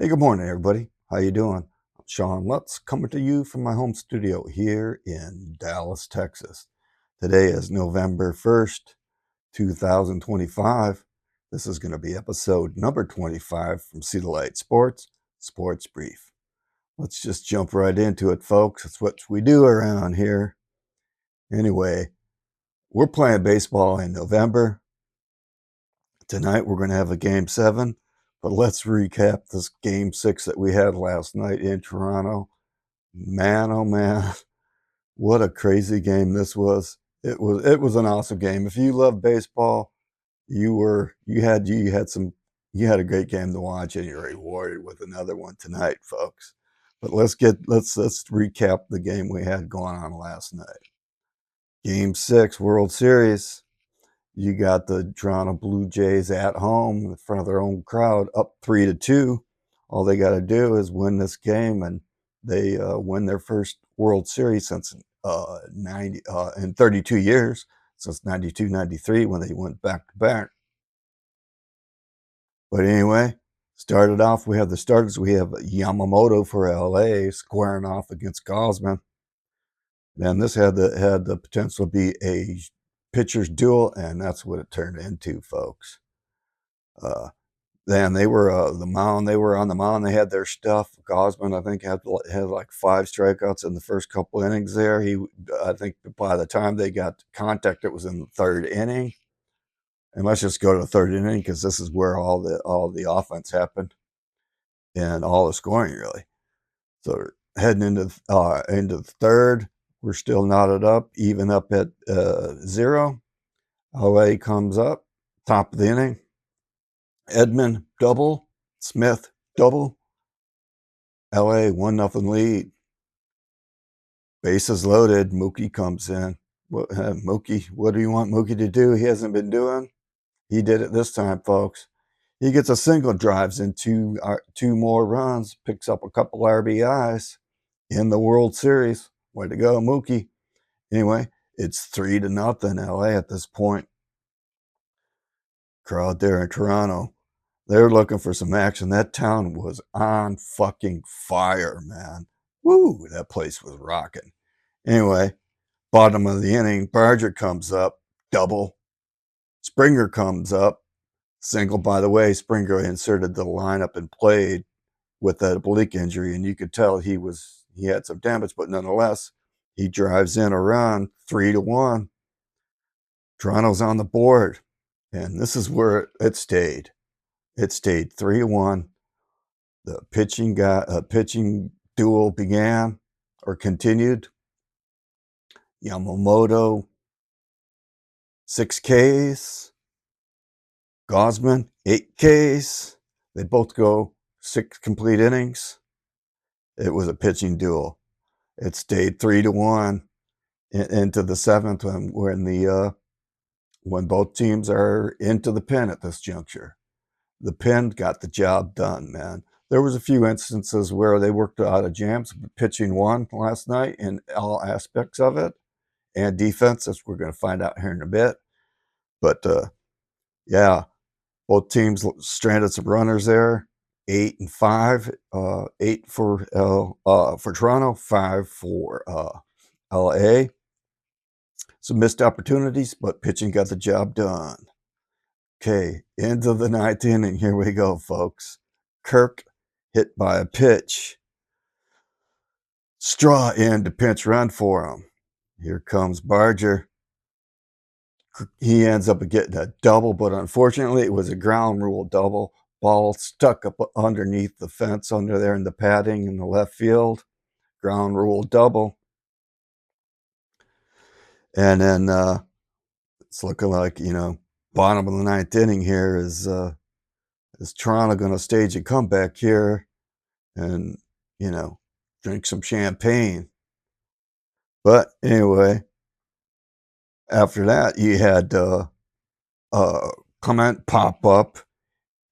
Hey, good morning, everybody. How you doing? I'm Sean Lutz, coming to you from my home studio here in Dallas, Texas. Today is November 1st, 2025. This is going to be episode number 25 from SLS Sports, Sports Brief. Let's just jump right into it, folks. That's what we do around here. Anyway, we're playing baseball in November. Tonight we're going to have a game 7. But let's recap this game 6 that we had last night in Toronto. Man, oh man, what a crazy game this was. It was an awesome game. If you love baseball, you had a great game to watch, and you're rewarded with another one tonight, folks. But let's recap the game we had going on last night. Game 6, World Series. You got the Toronto Blue Jays at home in front of their own crowd, up 3-2. All they got to do is win this game, and they win their first World Series since in 32 years, since 92, 93, when they went back to back. But anyway, started off, we have the starters. We have Yamamoto for LA squaring off against Gosman. Man, this had the potential to be a pitcher's duel, and that's what it turned into, folks. Then they were the mound. They were on the mound. They had their stuff. Gosman, I think, had like 5 strikeouts in the first couple innings. There, I think by the time they got contact, it was in the 3rd inning. And let's just go to the 3rd inning because this is where all the offense happened and all the scoring really. So heading into the 3rd, we're still knotted up, even up at 0. LA comes up, top of the inning. Edman double, Smith double. LA 1-0 lead. Bases loaded. Mookie comes in. What do you want Mookie to do? He hasn't been doing. He did it this time, folks. He gets a single, drives in two more runs, picks up a couple RBIs in the World Series. Way to go, Mookie. Anyway, it's 3-0 LA at this point. Crowd there in Toronto, they're looking for some action. That town was on fucking fire, man. Woo, that place was rocking. Anyway, bottom of the inning, Barger comes up, double. Springer comes up, single. By the way, Springer inserted the lineup and played with that oblique injury, and you could tell he had some damage, but nonetheless, he drives in a run, 3-1. Toronto's on the board, and this is where it stayed. It stayed 3-1. The pitching duel began or continued. Yamamoto 6 Ks. Gosman 8 Ks. They both go 6 complete innings. It was a pitching duel. It stayed 3-1 into the 7th when both teams are into the pen at this juncture. The pen got the job done, man. There was a few instances where they worked out of jams. Pitching won last night in all aspects of it, and defense, as we're going to find out here in a bit. But yeah, both teams stranded some runners there. 8 and 5, 8 for Toronto, 5 for LA. Some missed opportunities, but pitching got the job done. Okay, into the 9th inning. Here we go, folks. Kirk hit by a pitch. Straw in to pinch run for him. Here comes Barger. He ends up getting a double, but unfortunately it was a ground rule double. Ball stuck up underneath the fence under there in the padding in the left field. Ground rule double. And then it's looking like, bottom of the 9th inning here is Toronto going to stage a comeback here and, drink some champagne. But anyway, after that, you had Clement pop up,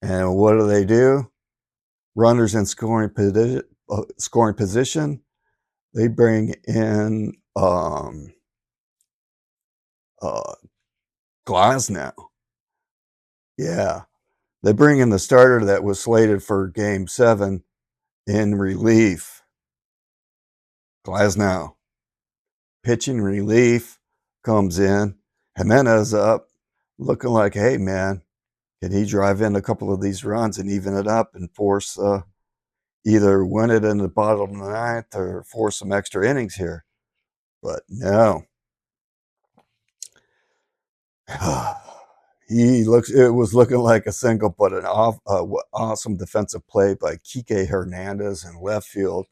and what do? Runners in scoring position. They bring in Glasnow. Yeah, They bring in the starter that was slated for Game 7 in relief, Glasnow. Pitching relief comes in. Jimenez up, looking like, hey, man, can he drive in a couple of these runs and even it up and force either win it in the bottom of the ninth or force some extra innings here? But no. It was looking like a single, but an awesome defensive play by Kike Hernandez in left field.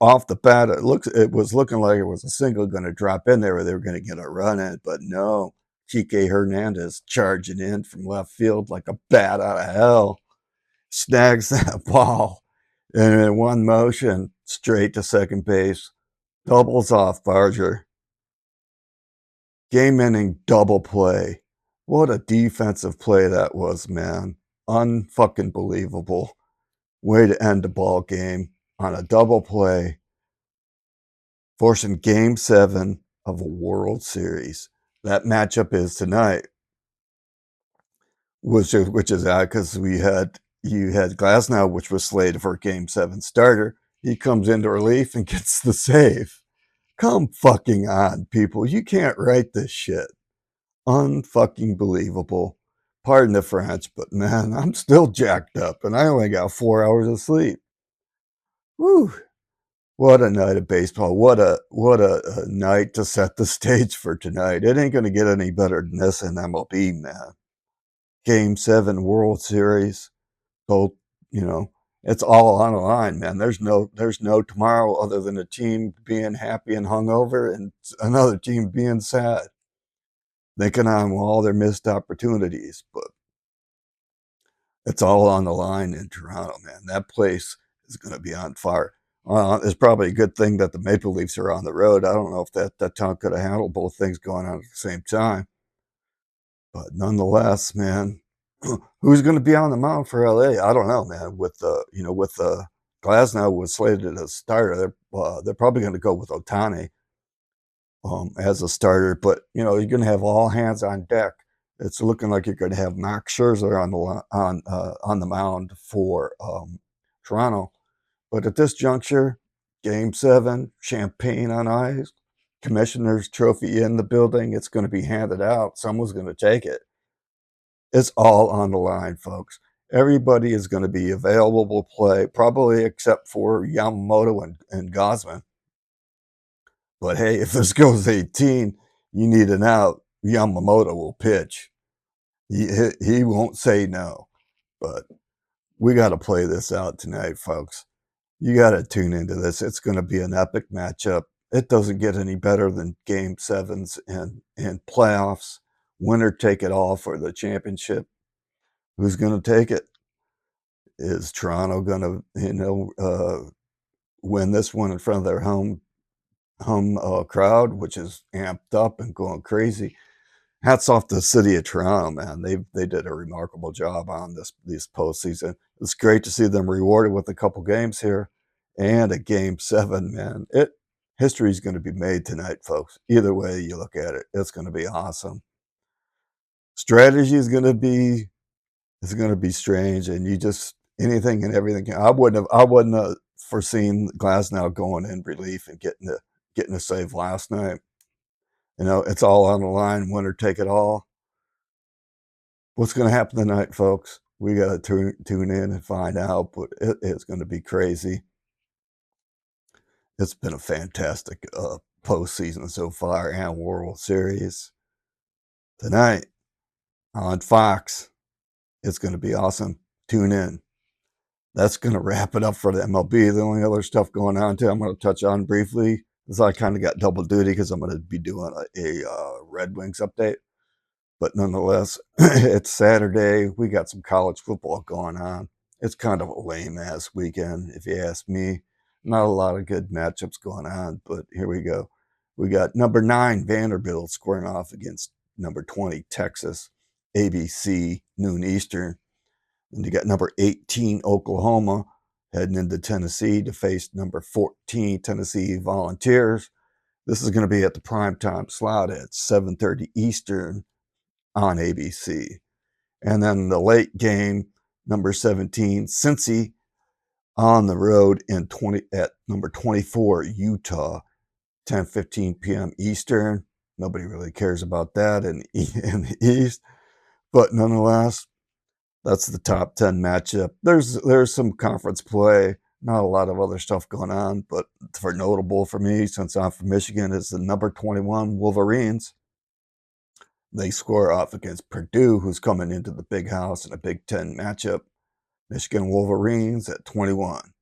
Off the bat, it was looking like it was a single going to drop in there, or they were going to get a run in, but no. Kike Hernandez charging in from left field like a bat out of hell, snags that ball, and in one motion, straight to second base, doubles off Barger. Game-ending double play. What a defensive play that was, man. Unfucking believable. Way to end the ball game on a double play, forcing Game 7 of a World Series. That matchup is tonight, which is odd because you had Glasnow, which was slated for Game 7 starter. He comes into relief and gets the save. Come fucking on, people. You can't write this shit. Unfucking believable. Pardon the French, but man, I'm still jacked up and I only got 4 hours of sleep. Woo. What a night of baseball. What a night to set the stage for tonight. It ain't going to get any better than this in MLB, man. Game 7 World Series. Both, it's all on the line, man. There's no tomorrow other than a team being happy and hungover and another team being sad, thinking on all their missed opportunities. But it's all on the line in Toronto, man. That place is going to be on fire. It's probably a good thing that the Maple Leafs are on the road. I don't know if that town could have handled both things going on at the same time. But nonetheless, man, who's going to be on the mound for LA? I don't know, man. With Glasnow was slated as starter, they're probably going to go with Ohtani as a starter. But you're going to have all hands on deck. It's looking like you're going to have Max Scherzer on the mound for Toronto. But at this juncture, Game 7, champagne on ice, commissioner's trophy in the building. It's going to be handed out. Someone's going to take it. It's all on the line, folks. Everybody is going to be available to play, probably except for Yamamoto and Gosman. But hey, if this goes 18, you need an out. Yamamoto will pitch. He won't say no. But we got to play this out tonight, folks. You got to tune into this. It's going to be an epic matchup. It doesn't get any better than Game 7s and playoffs. Winner take it all for the championship. Who's going to take it? Is Toronto going to, win this one in front of their home crowd, which is amped up and going crazy? Hats off to the city of Toronto, man. They did a remarkable job on this postseason. It's great to see them rewarded with a couple games here and a Game 7, man. History is going to be made tonight, folks. Either way you look at it, it's going to be awesome. Strategy is going to be strange, and you just anything and everything. I wouldn't have foreseen Glasnow going in relief and getting a save last night. It's all on the line, winner take it all. What's going to happen tonight, folks? We got to tune in and find out, but it's going to be crazy. It's been a fantastic postseason so far and World Series. Tonight on Fox, it's going to be awesome. Tune in. That's going to wrap it up for the MLB. The only other stuff going on, too, I'm going to touch on briefly, is I kind of got double duty because I'm going to be doing a Red Wings update. But nonetheless, it's Saturday. We got some college football going on. It's kind of a lame-ass weekend, if you ask me. Not a lot of good matchups going on, but here we go. We got number 9, Vanderbilt, squaring off against number 20, Texas, ABC, noon Eastern. And you got number 18, Oklahoma, heading into Tennessee to face number 14, Tennessee Volunteers. This is going to be at the primetime slot at 7:30 Eastern on ABC. And then the late game, number 17, Cincy on the road at number 24, Utah, 10:15 p.m. Eastern. Nobody really cares about that in the East, but nonetheless, that's the top 10 matchup. There's some conference play, not a lot of other stuff going on, but for notable for me, since I'm from Michigan, is the number 21 Wolverines. They score off against Purdue, who's coming into the big house in a Big Ten matchup. Michigan Wolverines at 21.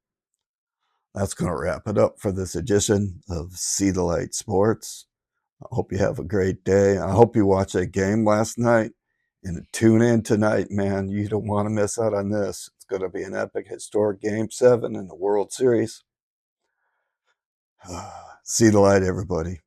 That's going to wrap it up for this edition of See the Light Sports. I hope you have a great day. I hope you watched that game last night. And tune in tonight, man. You don't want to miss out on this. It's going to be an epic, historic Game 7 in the World Series. See the light, everybody.